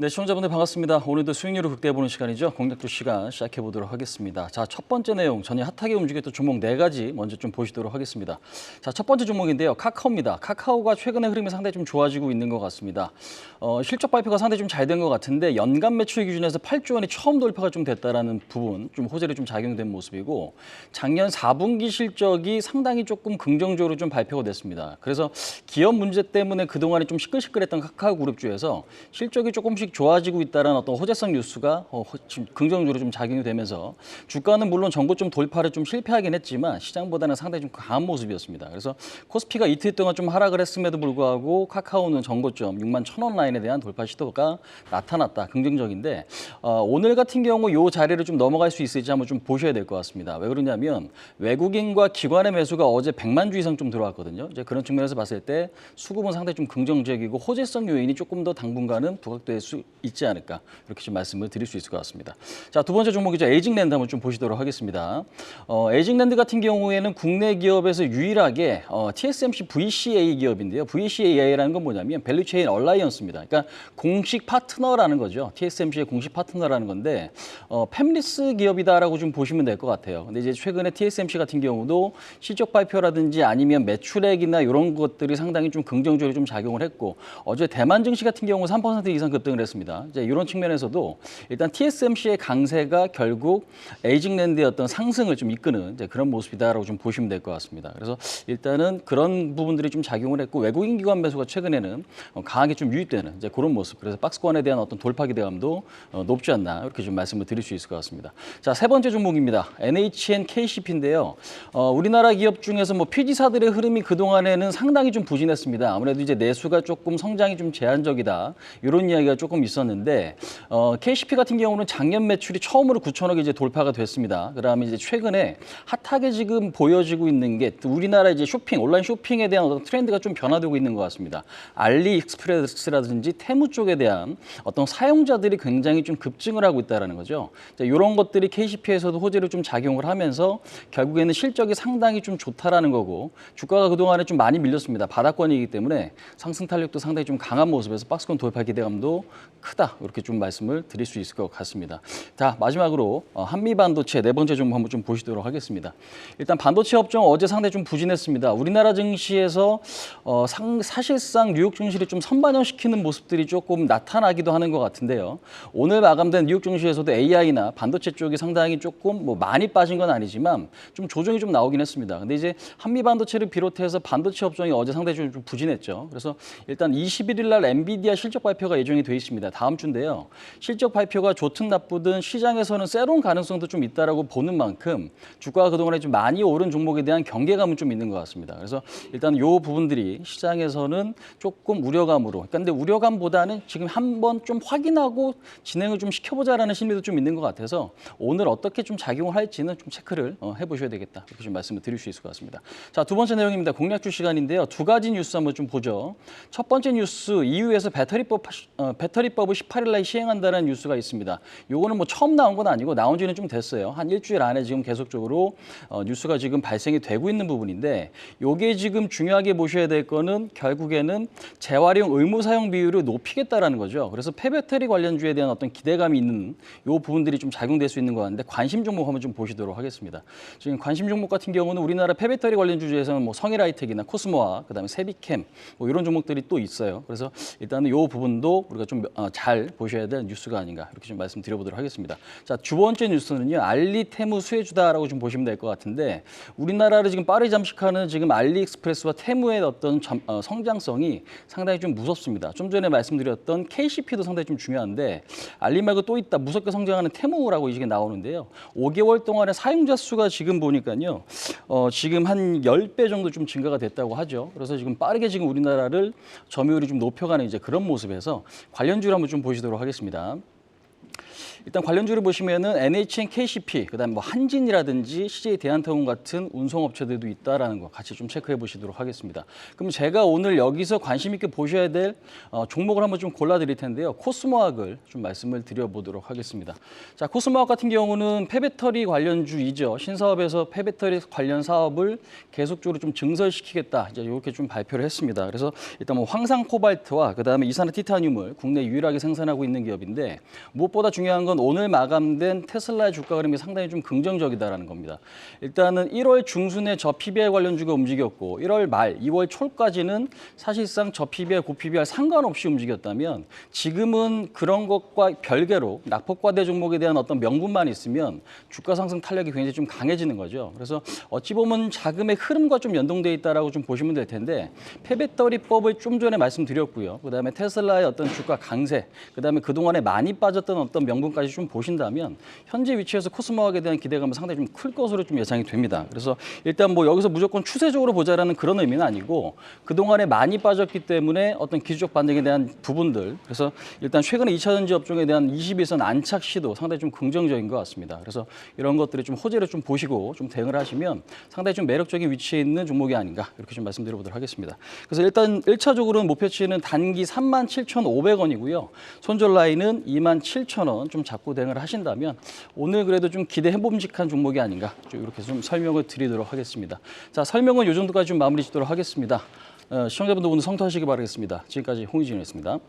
네, 시청자분들 반갑습니다. 오늘도 수익률을 극대화해보는 시간이죠. 공략도 시간 시작해보도록 하겠습니다. 자, 첫 번째 내용, 전일 핫하게 움직였던 종목 4가지 먼저 좀 보시도록 하겠습니다. 자, 첫 번째 종목인데요. 카카오입니다. 카카오가 최근에 흐름이 상당히 좀 좋아지고 있는 것 같습니다. 실적 발표가 상당히 좀 잘 된 것 같은데 연간 매출 기준에서 8조 원이 처음 돌파가 좀 됐다라는 부분, 좀 호재를 좀 작용된 모습이고 작년 4분기 실적이 상당히 조금 긍정적으로 좀 발표가 됐습니다. 그래서 기업 문제 때문에 그동안에 좀 시끌시끌했던 카카오 그룹주에서 실적이 조금씩 좋아지고 있다는 어떤 호재성 뉴스가 긍정적으로 좀 작용이 되면서 주가는 물론 전고점 돌파를 좀 실패하긴 했지만 시장보다는 상당히 좀 강한 모습이었습니다. 그래서 코스피가 이틀 동안 좀 하락을 했음에도 불구하고 카카오는 전고점 6만 1,000원 라인에 대한 돌파 시도가 나타났다. 긍정적인데 오늘 같은 경우 이 자리를 좀 넘어갈 수 있을지 한번 좀 보셔야 될 것 같습니다. 왜 그러냐면 외국인과 기관의 매수가 어제 100만 주 이상 좀 들어왔거든요. 이제 그런 측면에서 봤을 때 수급은 상당히 좀 긍정적이고 호재성 요인이 조금 더 당분간은 부각될 수 있지 않을까 이렇게 좀 말씀을 드릴 수 있을 것 같습니다. 자, 두 번째 종목이죠. 에이징랜드 한번 좀 보시도록 하겠습니다. 에이징랜드 같은 경우에는 국내 기업에서 유일하게 TSMC VCA 기업인데요. VCA라는 건 뭐냐면 밸류체인 얼라이언스입니다. 그러니까 공식 파트너라는 거죠. TSMC의 공식 파트너라는 건데 팹리스 기업이다라고 좀 보시면 될 것 같아요. 근데 이제 최근에 TSMC 같은 경우도 실적 발표라든지 아니면 매출액이나 이런 것들이 상당히 좀 긍정적으로 좀 작용을 했고 어제 대만 증시 같은 경우 3% 이상 급등을 했습니다. 이제 이런 측면에서도 일단 TSMC의 강세가 결국 에이징랜드의 어떤 상승을 좀 이끄는 이제 그런 모습이다라고 좀 보시면 될 것 같습니다. 그래서 일단은 그런 부분들이 좀 작용을 했고 외국인 기관 매수가 최근에는 강하게 좀 유입되는 이제 그런 모습. 그래서 박스권에 대한 어떤 돌파 기대감도 높지 않나 이렇게 좀 말씀을 드릴 수 있을 것 같습니다. 자, 세 번째 종목입니다. NHN KCP인데요. 우리나라 기업 중에서 뭐 PG사들의 흐름이 그동안에는 상당히 좀 부진했습니다. 아무래도 이제 내수가 조금 성장이 좀 제한적이다. 이런 이야기가 조금 있었는데 KCP 같은 경우는 작년 매출이 처음으로 9천억이 이제 돌파가 됐습니다. 그다음에 이제 최근에 핫하게 지금 보여지고 있는 게 우리나라 이제 쇼핑, 온라인 쇼핑에 대한 어떤 트렌드가 좀 변화되고 있는 것 같습니다. 알리익스프레스라든지 테무 쪽에 대한 어떤 사용자들이 굉장히 좀 급증을 하고 있다는 거죠. 이런 것들이 KCP에서도 호재를 좀 작용을 하면서 결국에는 실적이 상당히 좀 좋다라는 거고 주가가 그동안에 좀 많이 밀렸습니다. 바닥권이기 때문에 상승 탄력도 상당히 좀 강한 모습에서 박스권 돌파 기대감도 크다 이렇게 좀 말씀을 드릴 수 있을 것 같습니다. 자, 마지막으로 한미반도체 네 번째 종목 한번 좀 보시도록 하겠습니다. 일단 반도체 업종 어제 상당히 좀 부진했습니다. 우리나라 증시에서 사실상 뉴욕 증시를 좀 선반영시키는 모습들이 조금 나타나기도 하는 것 같은데요. 오늘 마감된 뉴욕 증시에서도 AI나 반도체 쪽이 상당히 조금 뭐 많이 빠진 건 아니지만 좀 조정이 좀 나오긴 했습니다. 근데 이제 한미반도체를 비롯해서 반도체 업종이 어제 상당히 좀 부진했죠. 그래서 일단 21일 날 엔비디아 실적 발표가 예정이 돼 있습니다. 다음 주인데요. 실적 발표가 좋든 나쁘든 시장에서는 새로운 가능성도 좀 있다라고 보는 만큼 주가가 그동안에 좀 많이 오른 종목에 대한 경계감은 좀 있는 것 같습니다. 그래서 일단 이 부분들이 시장에서는 조금 우려감으로, 그러니까 근데 우려감보다는 지금 한번 좀 확인하고 진행을 좀 시켜보자라는 심리도 좀 있는 것 같아서 오늘 어떻게 좀 작용을 할지는 좀 체크를 해보셔야 되겠다 이렇게 좀 말씀을 드릴 수 있을 것 같습니다. 자, 두 번째 내용입니다. 공략주 시간인데요. 두 가지 뉴스 한번 좀 보죠. 첫 번째 뉴스 EU에서 배터리법을 18일 날 시행한다는 뉴스가 있습니다. 요거는 뭐 처음 나온 건 아니고 나온 지는 좀 됐어요. 한 일주일 안에 지금 계속적으로 뉴스가 지금 발생이 되고 있는 부분인데 요게 지금 중요하게 보셔야 될 거는 결국에는 재활용 의무 사용 비율을 높이겠다라는 거죠. 그래서 폐배터리 관련주에 대한 어떤 기대감이 있는 요 부분들이 좀 작용될 수 있는 것 같은데 관심 종목 한번 좀 보시도록 하겠습니다. 지금 관심 종목 같은 경우는 우리나라 폐배터리 관련주 중에서는 뭐 성일하이텍이나 코스모와 그다음에 세비캠 뭐 이런 종목들이 또 있어요. 그래서 일단은 요 부분도 우리가 좀 잘 보셔야 될 뉴스가 아닌가 이렇게 좀 말씀드려보도록 하겠습니다. 자, 두 번째 뉴스는요. 알리테무 수혜주다라고 좀 보시면 될 것 같은데 우리나라를 지금 빠르게 잠식하는 지금 알리익스프레스와 테무의 어떤 성장성이 상당히 좀 무섭습니다. 좀 전에 말씀드렸던 KCP도 상당히 좀 중요한데 알리 말고 또 있다. 무섭게 성장하는 테무라고 이게 나오는데요. 5개월 동안의 사용자 수가 지금 보니까요. 지금 한 10배 정도 좀 증가가 됐다고 하죠. 그래서 지금 빠르게 지금 우리나라를 점유율이 좀 높여가는 이제 그런 모습에서 관련주를 한번 좀 보시도록 하겠습니다. 일단 관련주를 보시면은 NHN, KCP, 그다음에 뭐 한진이라든지 CJ 대한통운 같은 운송업체들도 있다라는 거 같이 좀 체크해 보시도록 하겠습니다. 그럼 제가 오늘 여기서 관심 있게 보셔야 될 종목을 한번 좀 골라드릴 텐데요. 코스모학을 좀 말씀을 드려보도록 하겠습니다. 자, 코스모학 같은 경우는 폐배터리 관련주이죠. 신사업에서 폐배터리 관련 사업을 계속적으로 좀 증설시키겠다. 이제 이렇게 좀 발표를 했습니다. 그래서 일단 뭐 황산 코발트와 그다음에 이산화 티타늄을 국내 유일하게 생산하고 있는 기업인데 무엇보다 중요한 건 오늘 마감된 테슬라의 주가 흐름이 상당히 좀 긍정적이다라는 겁니다. 일단은 1월 중순에 저 PBR 관련주가 움직였고 1월 말, 2월 초까지는 사실상 저 PBR, 고 PBR 상관없이 움직였다면 지금은 그런 것과 별개로 낙폭과대 종목에 대한 어떤 명분만 있으면 주가 상승 탄력이 굉장히 좀 강해지는 거죠. 그래서 어찌 보면 자금의 흐름과 좀 연동돼 있다라고 좀 보시면 될 텐데 폐배터리법을 좀 전에 말씀드렸고요. 그다음에 테슬라의 어떤 주가 강세, 그다음에 그동안에 많이 빠졌던 어떤 명분까지 좀 보신다면 현재 위치에서 코스모학에 대한 기대감은 상당히 좀 클 것으로 좀 예상이 됩니다. 그래서 일단 뭐 여기서 무조건 추세적으로 보자라는 그런 의미는 아니고 그동안에 많이 빠졌기 때문에 어떤 기술적 반등에 대한 부분들, 그래서 일단 최근에 2차전지 업종에 대한 22선 안착 시도 상당히 좀 긍정적인 것 같습니다. 그래서 이런 것들이 좀 호재를 좀 보시고 좀 대응을 하시면 상당히 좀 매력적인 위치에 있는 종목이 아닌가 이렇게 좀 말씀드려보도록 하겠습니다. 그래서 일단 1차적으로는 목표치는 단기 37,500원이고요. 손절 라인은 27,000원 좀 잡고 대응을 하신다면 오늘 그래도 좀 기대해봄직한 종목이 아닌가 이렇게 좀 설명을 드리도록 하겠습니다. 자, 설명은 이 정도까지 좀 마무리 짓도록 하겠습니다. 시청자분들 오늘 성투하시기 바라겠습니다. 지금까지 홍의진이었습니다.